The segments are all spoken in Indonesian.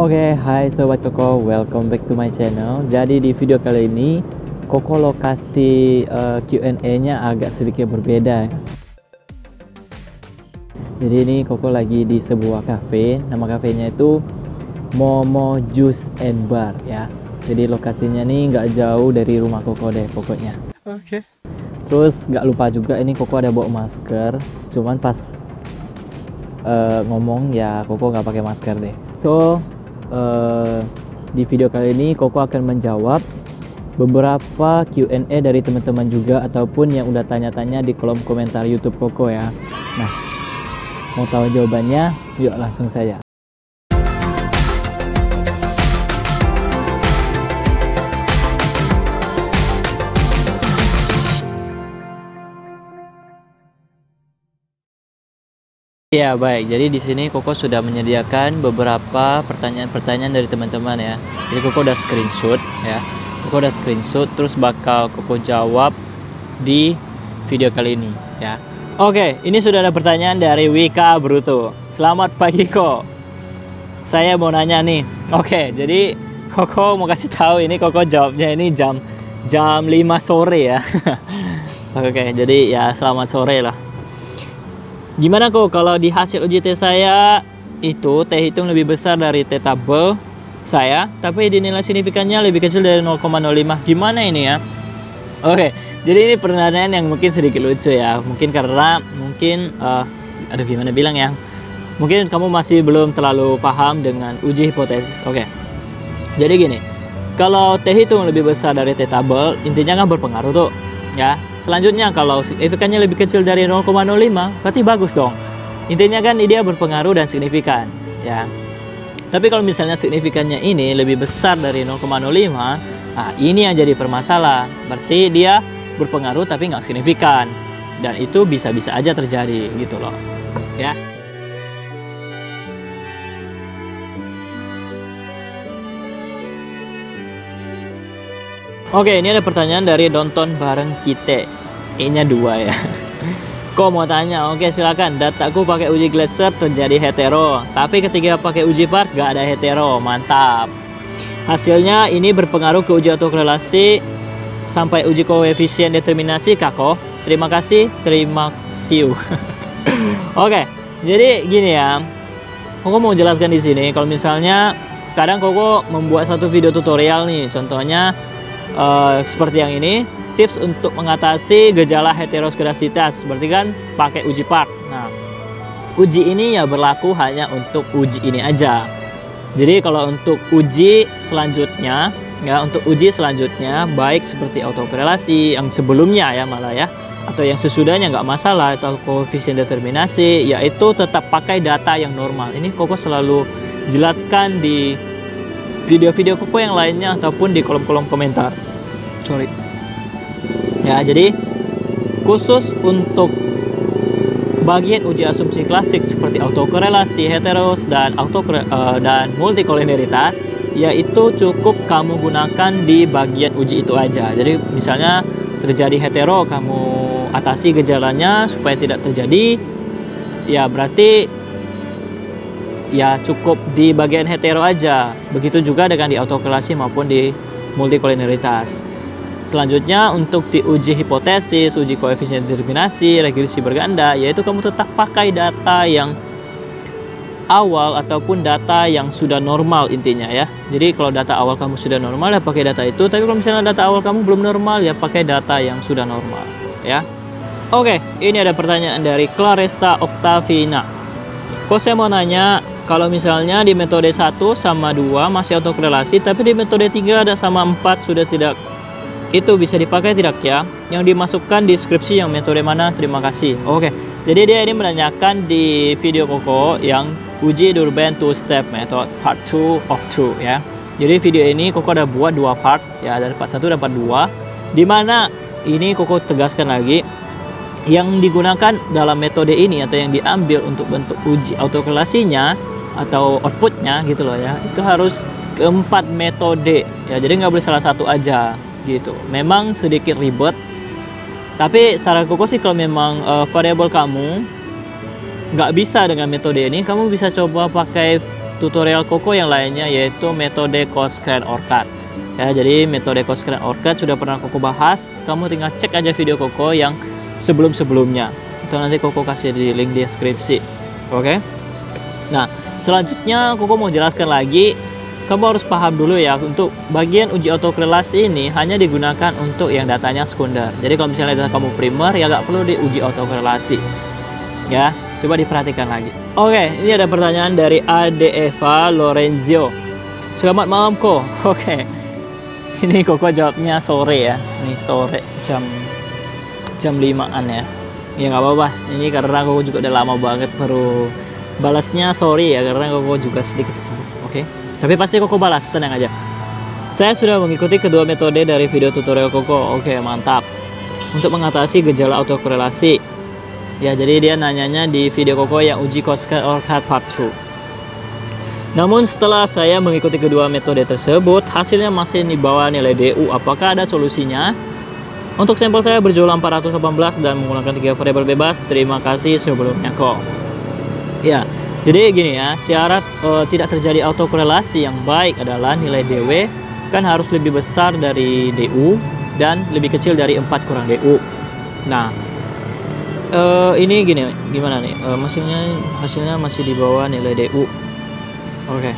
Oke, hai Sobat Koko, welcome back to my channel. Jadi di video kali ini Koko lokasi Q&A-nya agak sedikit berbeda ya. Jadi ini Koko lagi di sebuah cafe. Nama kafenya itu Momo Juice and Bar ya. Jadi lokasinya nih nggak jauh dari rumah Koko deh pokoknya. Oke. Terus nggak lupa juga ini Koko ada bawa masker. Cuman pas ngomong ya Koko nggak pakai masker deh. So di video kali ini Koko akan menjawab beberapa Q&A dari teman-teman juga ataupun yang udah tanya-tanya di kolom komentar YouTube Koko ya. Nah, mau tahu jawabannya? Yuk langsung saja. Ya baik, jadi di sini Koko sudah menyediakan beberapa pertanyaan-pertanyaan dari teman-teman ya. Jadi Koko udah screenshot ya. Koko udah screenshot terus bakal Koko jawab di video kali ini ya. Oke, ini sudah ada pertanyaan dari Wika Bruto. Selamat pagi Ko. Saya mau nanya nih. Oke, jadi Koko mau kasih tahu ini Koko jawabnya ini jam 5 sore ya. Oke, jadi ya selamat sore lah. Gimana kok kalau di hasil uji tes saya itu T hitung lebih besar dari T tabel saya, tapi di nilai signifikannya lebih kecil dari 0,05. Gimana ini ya? Oke, jadi ini pertanyaan yang mungkin sedikit lucu ya. Mungkin karena aduh gimana bilang ya? Mungkin kamu masih belum terlalu paham dengan uji hipotesis. Oke. Jadi gini, kalau T hitung lebih besar dari T tabel, intinya kan berpengaruh tuh, ya. Selanjutnya kalau signifikannya lebih kecil dari 0,05 berarti bagus dong. Intinya kan dia berpengaruh dan signifikan ya. Tapi kalau misalnya signifikannya ini lebih besar dari 0,05, nah ini yang jadi permasalahan. Berarti dia berpengaruh tapi nggak signifikan. Dan itu bisa-bisa aja terjadi gitu loh ya. Oke, ini ada pertanyaan dari Nonton Bareng Kita. E-nya 2 ya. Kok mau tanya? Oke, silakan. Dataku pakai uji Glasser terjadi hetero, tapi ketika pakai uji part gak ada hetero. Mantap. Hasilnya ini berpengaruh ke uji autokorelasi sampai uji koefisien determinasi Kako. Terima kasih, terima kasih. Oke, jadi gini ya. Koko mau jelaskan di sini kalau misalnya kadang Koko membuat satu video tutorial nih, contohnya seperti yang ini, tips untuk mengatasi gejala heterosklerositas, berarti kan pakai uji part. Nah, uji ini ya berlaku hanya untuk uji ini aja. Jadi kalau untuk uji selanjutnya ya, untuk uji selanjutnya baik seperti autokorelasi yang sebelumnya ya malah ya, atau yang sesudahnya nggak masalah, atau koefisien determinasi, yaitu tetap pakai data yang normal. Ini Koko selalu jelaskan di video-video Koko yang lainnya ataupun di kolom-kolom komentar. Sorry. Ya, jadi khusus untuk bagian uji asumsi klasik seperti autokorelasi, heteros dan multikolinialitas, yaitu cukup kamu gunakan di bagian uji itu aja. Jadi misalnya terjadi hetero, kamu atasi gejalanya supaya tidak terjadi. Ya berarti ya cukup di bagian hetero aja. Begitu juga dengan di autokorelasi maupun di multikolinialitas. Selanjutnya untuk di uji hipotesis, uji koefisien determinasi, regresi berganda, yaitu kamu tetap pakai data yang awal ataupun data yang sudah normal intinya ya. Jadi kalau data awal kamu sudah normal ya pakai data itu, tapi kalau misalnya data awal kamu belum normal ya pakai data yang sudah normal ya. Oke, ini ada pertanyaan dari Claresta Octavina. Kok saya mau nanya, kalau misalnya di metode 1 sama 2 masih autokorelasi, tapi di metode 3 ada sama 4 sudah tidak, itu bisa dipakai tidak ya? Yang dimasukkan di deskripsi yang metode mana? Terima kasih. Oke, jadi dia ini menanyakan di video Koko yang uji Durban 2-step method part 2 of 2 ya. Jadi video ini Koko ada buat 2 part ya, dari part 1 dan part 2, dimana ini Koko tegaskan lagi yang digunakan dalam metode ini atau yang diambil untuk bentuk uji autokorelasinya atau outputnya gitu loh ya, itu harus keempat metode ya, jadi nggak boleh salah satu aja gitu. Memang sedikit ribet, tapi saran Koko sih kalau memang variabel kamu nggak bisa dengan metode ini, kamu bisa coba pakai tutorial Koko yang lainnya, yaitu metode Coscrane OrCAD. Ya, jadi metode Coscrane OrCAD sudah pernah Koko bahas. Kamu tinggal cek aja video Koko yang sebelum-sebelumnya. Itu nanti Koko kasih di link deskripsi. Oke. Nah, selanjutnya Koko mau jelaskan lagi. Kamu harus paham dulu ya, untuk bagian uji autokorelasi ini hanya digunakan untuk yang datanya sekunder. Jadi kalau misalnya data kamu primer, ya nggak perlu diuji autokorelasi. Ya, coba diperhatikan lagi. Oke, ini ada pertanyaan dari Ade Eva Lorenzio. Selamat malam Ko. Oke, sini Koko jawabnya sore ya. Nih sore jam 5-an ya. Ya nggak apa-apa. Ini karena Koko juga udah lama banget baru balasnya sorry ya, karena Koko juga sedikit sibuk. Oke. Tapi pasti Koko balas, tenang aja. Saya sudah mengikuti kedua metode dari video tutorial Koko. Oke, mantap. Untuk mengatasi gejala autokorelasi. Ya, jadi dia nanyanya di video Koko yang uji Coscrane OrCAD Part 2. Namun setelah saya mengikuti kedua metode tersebut, hasilnya masih di bawah nilai DU. Apakah ada solusinya? Untuk sampel saya berjumlah 418 dan menggunakan 3 variabel bebas. Terima kasih sebelumnya Ko. Ya. Jadi gini ya, syarat tidak terjadi autokorelasi yang baik adalah nilai DW kan harus lebih besar dari DU dan lebih kecil dari 4 kurang DU. Nah, ini gini, gimana nih? Hasilnya masih di bawah nilai DU. Oke.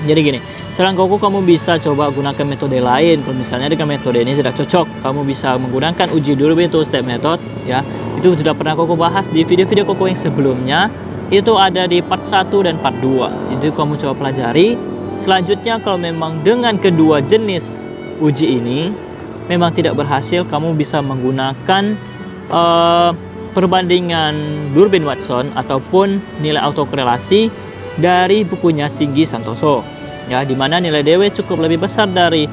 Jadi gini, saran Koko kamu bisa coba gunakan metode lain. Kalau misalnya dengan metode ini tidak cocok, kamu bisa menggunakan uji Durbin two-step method ya. Itu sudah pernah Koko bahas di video-video Koko yang sebelumnya. Itu ada di part 1 dan part 2. Itu kamu coba pelajari. Selanjutnya kalau memang dengan kedua jenis uji ini memang tidak berhasil, kamu bisa menggunakan perbandingan Durbin Watson ataupun nilai autokorelasi dari bukunya Shinji Santoso. Ya, di mana nilai DW cukup lebih besar dari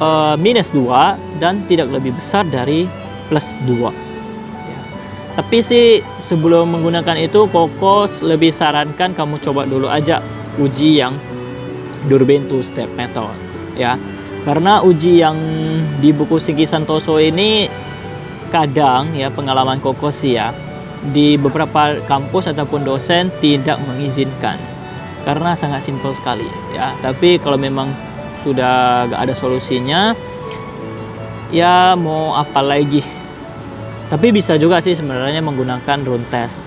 -2 dan tidak lebih besar dari +2. Tapi sih sebelum menggunakan itu Koko lebih sarankan kamu coba dulu aja uji yang Durbin two-step method ya. Karena uji yang di buku Shinji Santoso ini kadang ya, pengalaman Koko sih ya, di beberapa kampus ataupun dosen tidak mengizinkan karena sangat simpel sekali ya. Tapi kalau memang sudah gak ada solusinya ya mau apa lagi. Tapi bisa juga sih sebenarnya menggunakan run test.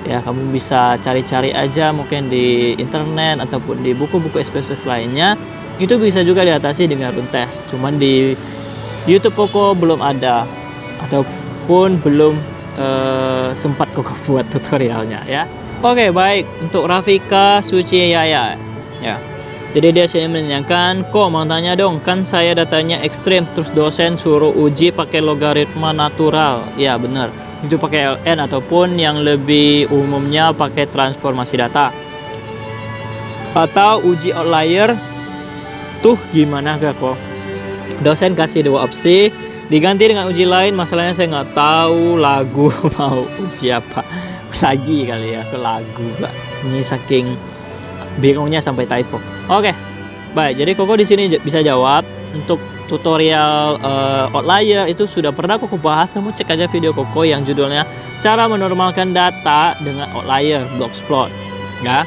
Ya, kamu bisa cari-cari aja mungkin di internet ataupun di buku-buku SPSS lainnya. Itu bisa juga diatasi dengan run test. Cuman di YouTube Koko belum ada ataupun belum sempat Koko buat tutorialnya ya. Oke, baik. Untuk Rafika Suci Yaya ya. Jadi dia sini menanyakan, Ko mau tanya dong, kan saya datanya ekstrim terus dosen suruh uji pakai logaritma natural. Ya benar, itu pakai LN ataupun yang lebih umumnya pakai transformasi data. Atau uji outlier tuh gimana gak Ko? Dosen kasih 2 opsi, diganti dengan uji lain. Masalahnya saya nggak tahu lagu mau uji apa lagi kali ya, ke lagu Pak. Ini saking bingungnya sampai typo. Oke, baik. Jadi Koko di sini bisa jawab untuk tutorial outlier itu sudah pernah Koko bahas. Kamu cek aja video Koko yang judulnya cara menormalkan data dengan outlier boxplot. Ya.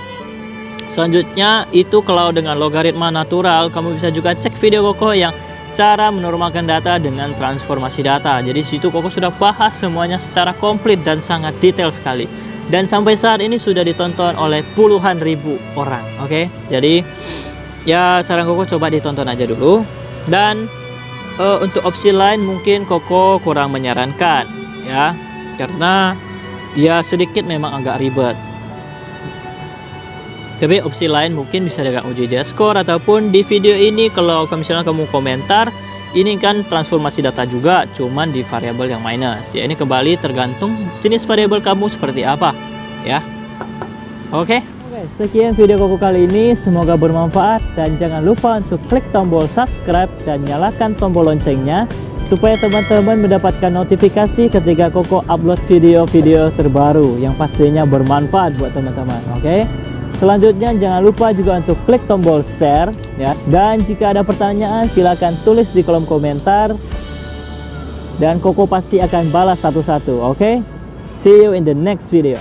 Selanjutnya itu kalau dengan logaritma natural, kamu bisa juga cek video Koko yang cara menormalkan data dengan transformasi data. Jadi situ Koko sudah bahas semuanya secara komplit dan sangat detail sekali. Dan sampai saat ini sudah ditonton oleh puluhan ribu orang. Oke, jadi ya saran Koko coba ditonton aja dulu. Dan untuk opsi lain mungkin Koko kurang menyarankan ya, karena ya sedikit memang agak ribet. Tapi opsi lain mungkin bisa dengan uji J-score ataupun di video ini kalau misalnya kamu komentar, ini kan transformasi data juga, cuman di variabel yang minus. Ya, ini kembali tergantung jenis variabel kamu seperti apa, ya. Oke, sekian video Koko kali ini. Semoga bermanfaat dan jangan lupa untuk klik tombol subscribe dan nyalakan tombol loncengnya supaya teman-teman mendapatkan notifikasi ketika Koko upload video-video terbaru yang pastinya bermanfaat buat teman-teman. Oke. Selanjutnya jangan lupa juga untuk klik tombol share ya. Dan jika ada pertanyaan silahkan tulis di kolom komentar dan Koko pasti akan balas satu-satu. Oke? See you in the next video.